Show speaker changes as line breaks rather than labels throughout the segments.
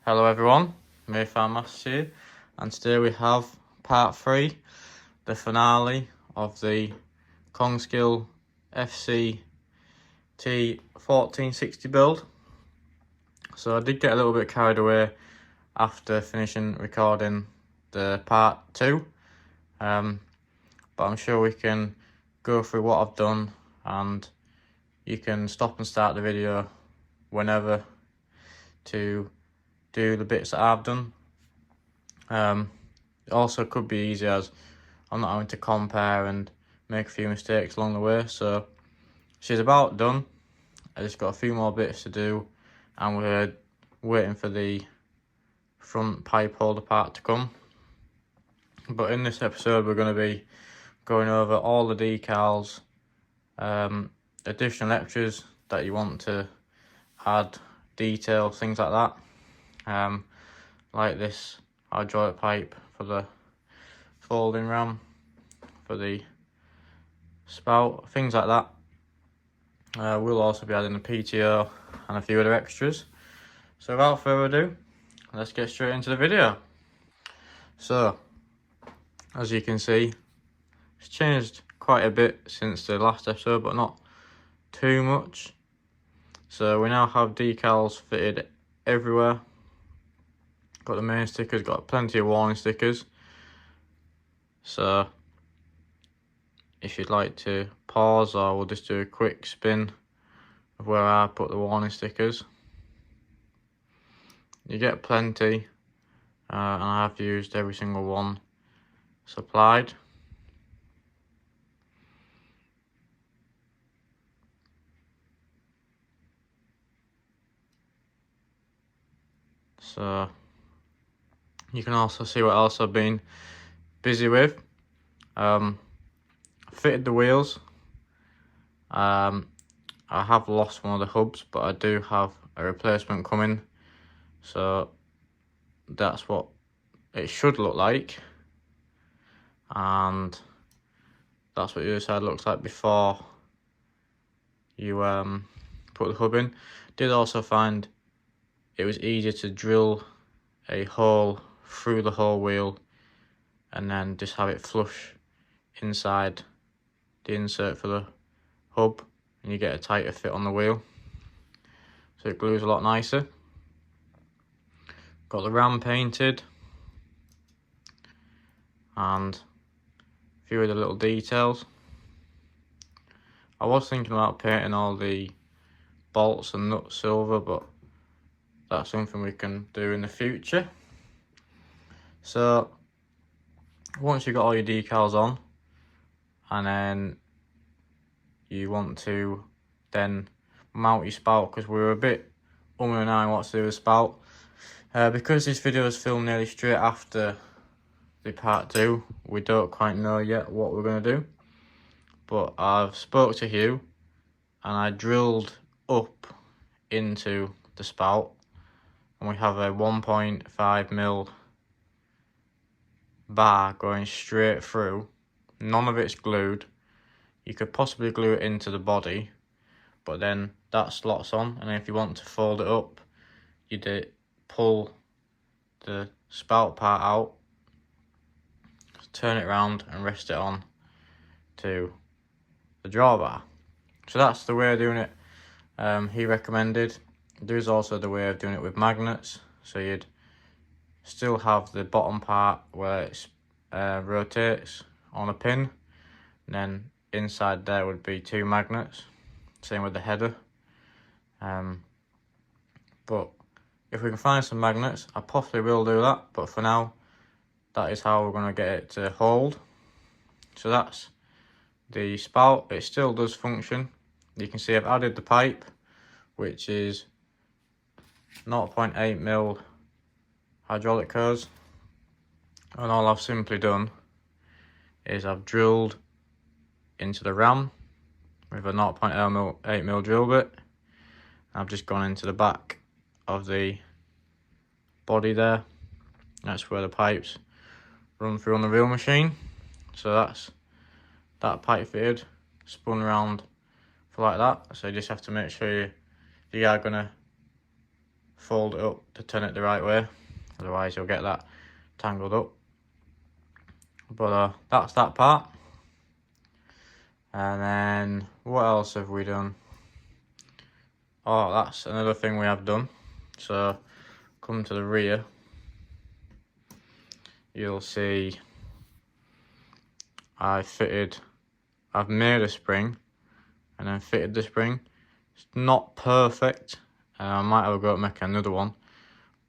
Hello everyone, Mayfair Masters here, and today we have part 3, the finale of the Kongskilde FCT 1460 build. So I did get a little bit carried away after finishing recording the part 2, but I'm sure we can go through what I've done and you can stop and start the video whenever to do the bits that I've done. It also could be easy as I'm not having to compare and make a few mistakes along the way. So she's about done. I just got a few more bits to do and we're waiting for the front pipe holder part to come. But in this episode we're going to be going over all the decals, additional extras that you want to add, detail, things like that. Like this hydraulic pipe for the folding ram, for the spout, things like that. We'll also be adding the PTO and a few other extras. So without further ado, let's get straight into the video. So, as you can see, it's changed quite a bit since the last episode, but not too much. So we now have decals fitted everywhere. Got the main stickers, got plenty of warning stickers. So if you'd like to pause, or we'll just do a quick spin of where I put the warning stickers. You get plenty, and I have used every single one supplied. So you can also see what else I've been busy with. Fitted the wheels. I have lost one of the hubs, but I do have a replacement coming. So that's what it should look like. And that's what the other side looks like before you put the hub in. Did also find it was easier to drill a hole through the whole wheel and then just have it flush inside the insert for the hub, and you get a tighter fit on the wheel, so it glues a lot nicer. Got the ram painted and a few of the little details. I was thinking about painting all the bolts and nuts silver, but that's something we can do in the future. So once you've got all your decals on, and then you want to then mount your spout, because we were a bit and ahhing what to do with spout. Because this video is filmed nearly straight after the part 2, we don't quite know yet what we're going to do. But I've spoke to Hugh and I drilled up into the spout, and we have a 1.5mm bar going straight through. None of it's glued. You could possibly glue it into the body, but then that slots on, and if you want to fold it up, you pull the spout part out, turn it around and rest it on to the drawbar. So that's the way of doing it he recommended. There's also the way of doing it with magnets, so you'd still have the bottom part where it rotates on a pin, and then inside there would be 2 magnets. Same with the header. But if we can find some magnets, I possibly will do that, but for now that is how we're going to get it to hold. So that's the spout. It still does function. You can see I've added the pipe, which is 0.8mm hydraulic hose, and all I've simply done is I've drilled into the ram with a 0.8mm drill bit. I've just gone into the back of the body there. That's where the pipes run through on the reel machine. So that's that pipe fitted, spun around for like that. So you just have to make sure you are going to fold it up to turn it the right way, otherwise you'll get that tangled up. But that's that part. And then what else have we done? Oh, that's another thing we have done. So come to the rear, you'll see I've made a spring and then fitted the spring. It's not perfect, and I might have a go at making another one,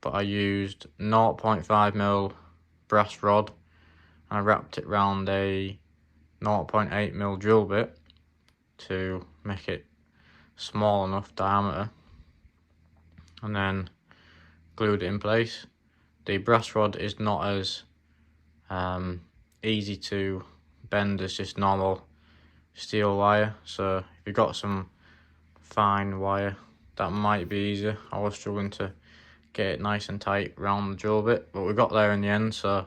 but I used 0.5mm brass rod and I wrapped it round a 0.8mm drill bit to make it small enough diameter, and then glued it in place. The brass rod is not as easy to bend as just normal steel wire, so if you've got some fine wire, that might be easier. I was struggling to get it nice and tight round the drill bit, but we got there in the end, so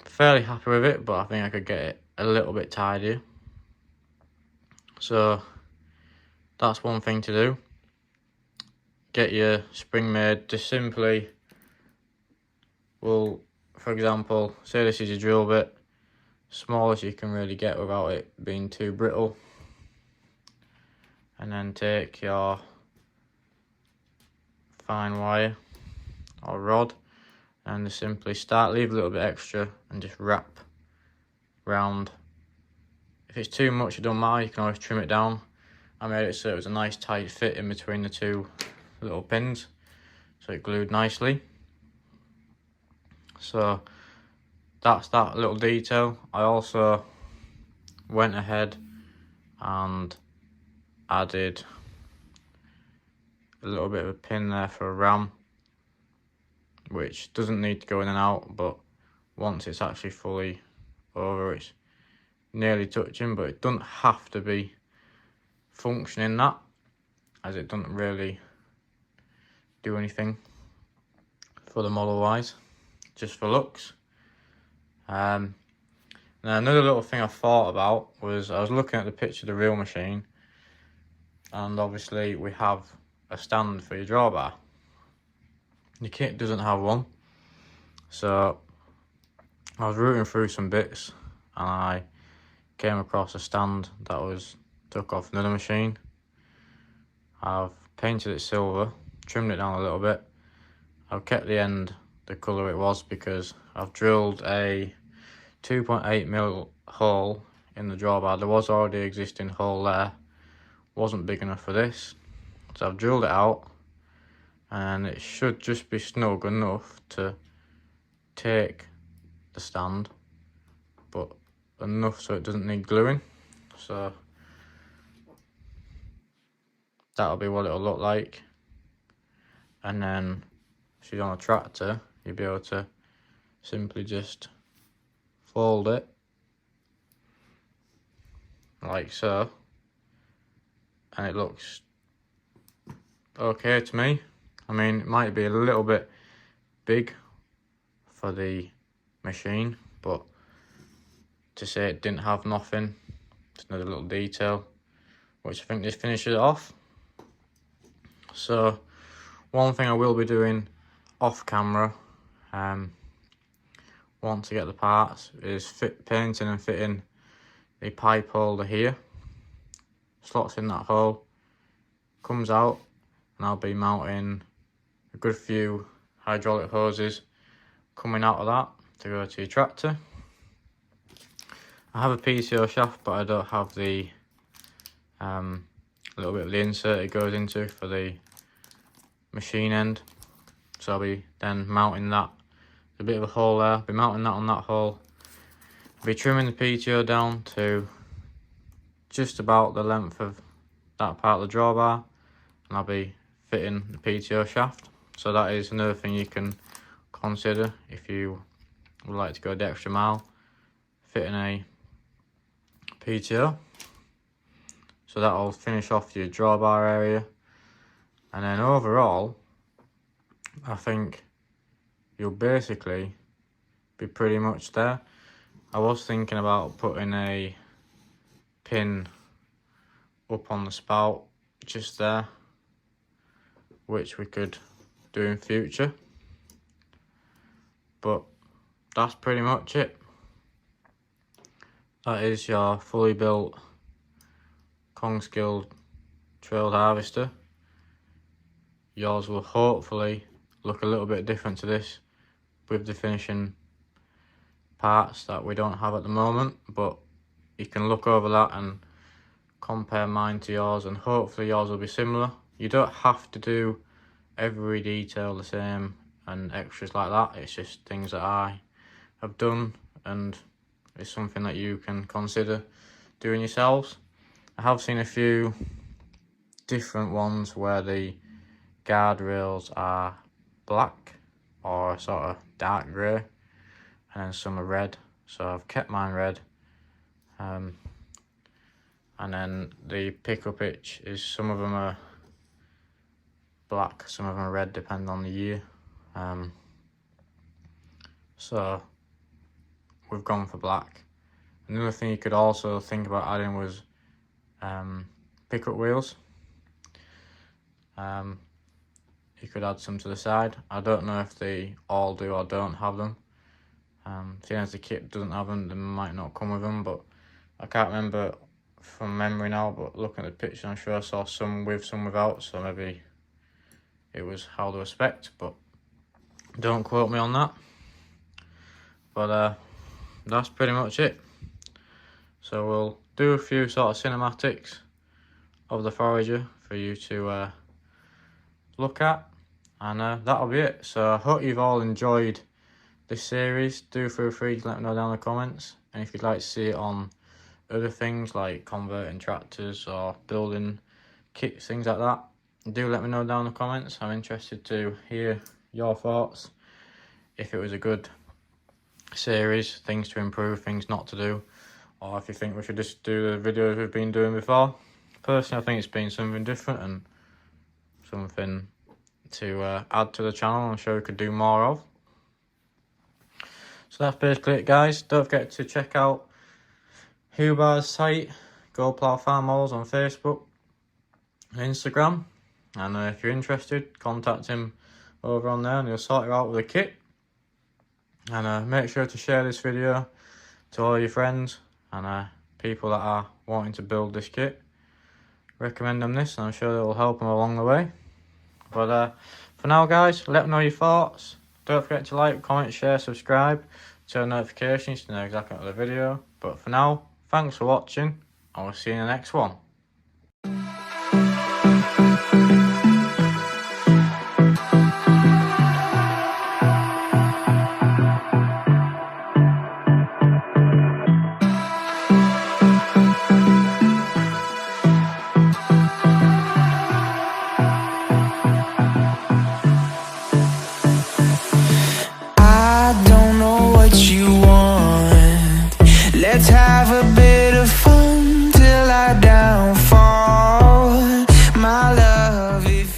fairly happy with it, but I think I could get it a little bit tidier. So that's one thing to do. Get your spring made. Just simply, well, for example, say this is your drill bit, smallest you can really get without it being too brittle, and then take your fine wire or rod and just simply leave a little bit extra and just wrap round. If it's too much, it don't matter, you can always trim it down. I made it so it was a nice tight fit in between the two little pins, so it glued nicely. So that's that little detail. I also went ahead and added a little bit of a pin there for a ram, which doesn't need to go in and out, but once it's actually fully over, it's nearly touching, but it doesn't have to be functioning that, as it doesn't really do anything for the model wise, just for looks. Now another little thing I thought about was I was looking at the picture of the real machine, and obviously we have a stand for your drawbar. The kit doesn't have one, so I was rooting through some bits and I came across a stand that was took off another machine. I've painted it silver, trimmed it down a little bit. I've kept the end the colour it was because I've drilled a 2.8mm hole in the drawbar. There was already an existing hole there, wasn't big enough for this, so I've drilled it out, and it should just be snug enough to take the stand, but enough so it doesn't need gluing. So that'll be what it'll look like. And then if you're on a tractor, you'll be able to simply just fold it like so, and it looks okay to me. I mean, it might be a little bit big for the machine, but to say it didn't have nothing, it's another little detail, which I think just finishes it off. So one thing I will be doing off camera, once I get the parts, is painting and fitting the pipe holder here. Slots in that hole, comes out, and I'll be mounting a good few hydraulic hoses coming out of that to go to your tractor. I have a PTO shaft, but I don't have the little bit of the insert it goes into for the machine end, so I'll be then mounting that. A bit of a hole there, I'll be mounting that on that hole. I'll be trimming the PTO down to just about the length of that part of the drawbar, and I'll be fitting the PTO shaft. So that is another thing you can consider if you would like to go the extra mile, fitting a PTO. So that'll finish off your drawbar area, and then overall I think you'll basically be pretty much there. I was thinking about putting a pin up on the spout just there, which we could do in future. But that's pretty much it. That is your fully built Kongskilde trail harvester. Yours will hopefully look a little bit different to this with the finishing parts that we don't have at the moment, but you can look over that and compare mine to yours, and hopefully yours will be similar. You don't have to do every detail the same and extras like that. It's just things that I have done, and it's something that you can consider doing yourselves. I have seen a few different ones where the guardrails are black or sort of dark grey, and then some are red, so I've kept mine red. And then the pickup hitch is, some of them are black, some of them are red, depending on the year. So we've gone for black. Another thing you could also think about adding was pickup wheels. You could add some to the side. I don't know if they all do or don't have them. Seeing as the kit doesn't have them, they might not come with them, but I can't remember from memory now, but looking at the picture, I'm sure I saw some with, some without, so maybe it was how they were spec'd, but don't quote me on that. But that's pretty much it. So we'll do a few sort of cinematics of the forager for you to look at, and that'll be it. So I hope you've all enjoyed this series. Do feel free to let me know down in the comments, and if you'd like to see it on other things like converting tractors or building kits, things like that, do let me know down in the comments. I'm interested to hear your thoughts. If it was a good series, things to improve, things not to do, or if you think we should just do the videos we've been doing before. Personally, I think it's been something different and something to add to the channel. I'm sure we could do more of. So that's basically it, guys. Don't forget to check out Hubar's site, Go Plough Farm Models, on Facebook and Instagram. And if you're interested, contact him over on there and he'll sort you out with a kit. And make sure to share this video to all your friends and people that are wanting to build this kit. Recommend them this, and I'm sure it will help them along the way. But for now, guys, let me know your thoughts. Don't forget to like, comment, share, subscribe, turn notifications to know exactly what the video. But for now, thanks for watching, and we'll see you in the next one.
Let's have a